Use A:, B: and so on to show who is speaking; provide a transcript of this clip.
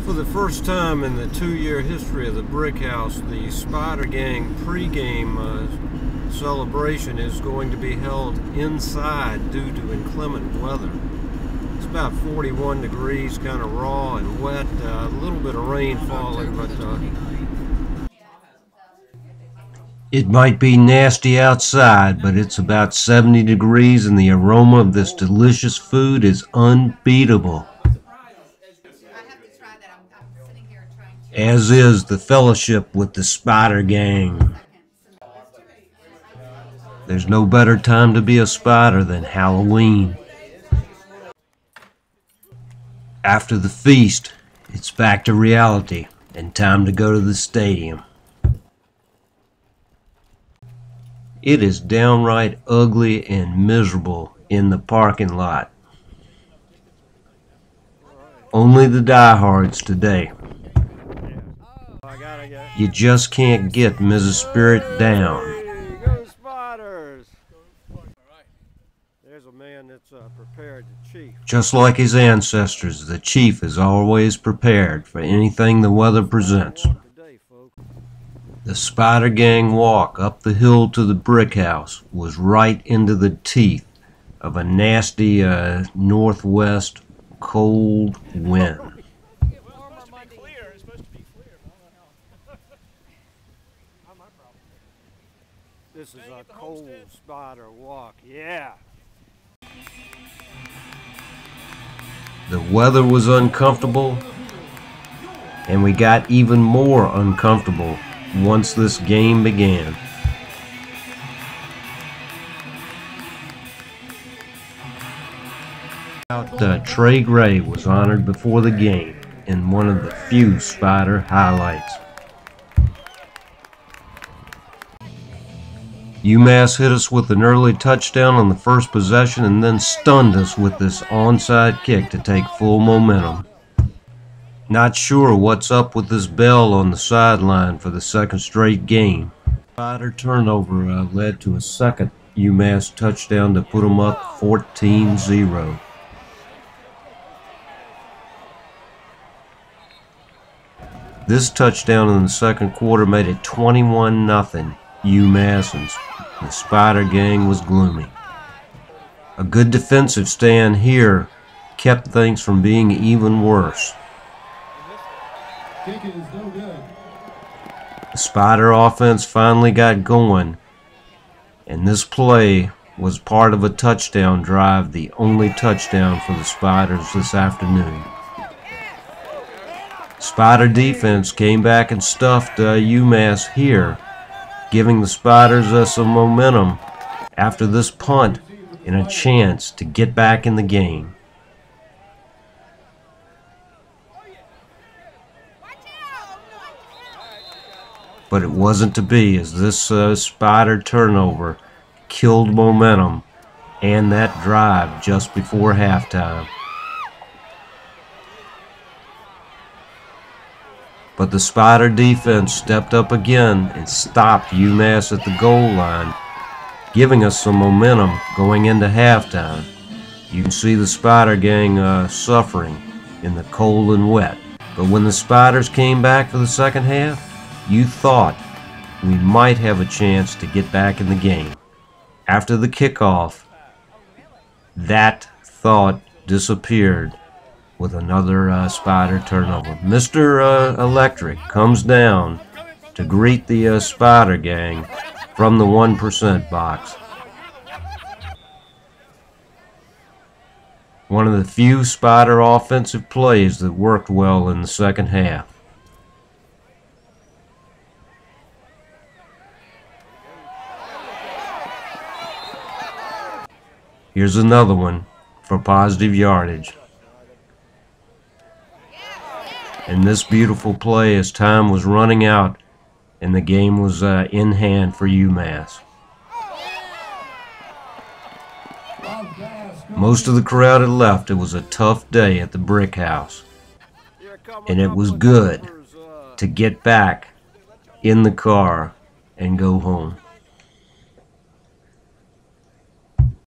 A: For the first time in the 2-year history of the Brick House, the Spider Gang pregame celebration is going to be held inside due to inclement weather. It's about 41 degrees, kind of raw and wet, a little bit of rain falling, but
B: it might be nasty outside, but it's about 70 degrees and the aroma of this delicious food is unbeatable. As is the fellowship with the Spider Gang. There's no better time to be a spider than Halloween. After the feast, it's back to reality and time to go to the stadium. It is downright ugly and miserable in the parking lot. Only the diehards today. You just can't get Mrs. Spirit down.
A: Go Spiders! There's a man that's prepared to chief.
B: Just like his ancestors, the chief is always prepared for anything the weather presents. The Spider Gang walk up the hill to the Brick House was right into the teeth of a nasty northwest cold wind.
A: This is a cold spider walk, yeah.
B: The weather was uncomfortable, and we got even more uncomfortable once this game began. Trey Gray was honored before the game in one of the few Spider highlights. UMass hit us with an early touchdown on the first possession and then stunned us with this onside kick to take full momentum. Not sure what's up with this bell on the sideline for the second straight game. Spider turnover led to a second UMass touchdown to put them up 14-0. This touchdown in the second quarter made it 21-0 UMass, and the Spider Gang was gloomy. A good defensive stand here kept things from being even worse. The Spider offense finally got going, and this play was part of a touchdown drive, the only touchdown for the Spiders this afternoon. Spider defense came back and stuffed UMass here, giving the Spiders some momentum after this punt and a chance to get back in the game. But it wasn't to be, as this Spider turnover killed momentum and that drive just before halftime. But the Spider defense stepped up again and stopped UMass at the goal line, giving us some momentum going into halftime. You can see the Spider Gang suffering in the cold and wet. But when the Spiders came back for the second half, you thought we might have a chance to get back in the game. After the kickoff, that thought disappeared with another Spider turnover. Mr. Electric comes down to greet the Spider Gang from the 1% box. One of the few Spider offensive plays that worked well in the second half. Here's another one for positive yardage. And this beautiful play as time was running out and the game was in hand for UMass. Most of the crowd had left. It was a tough day at the Brick House. And it was good to get back in the car and go home.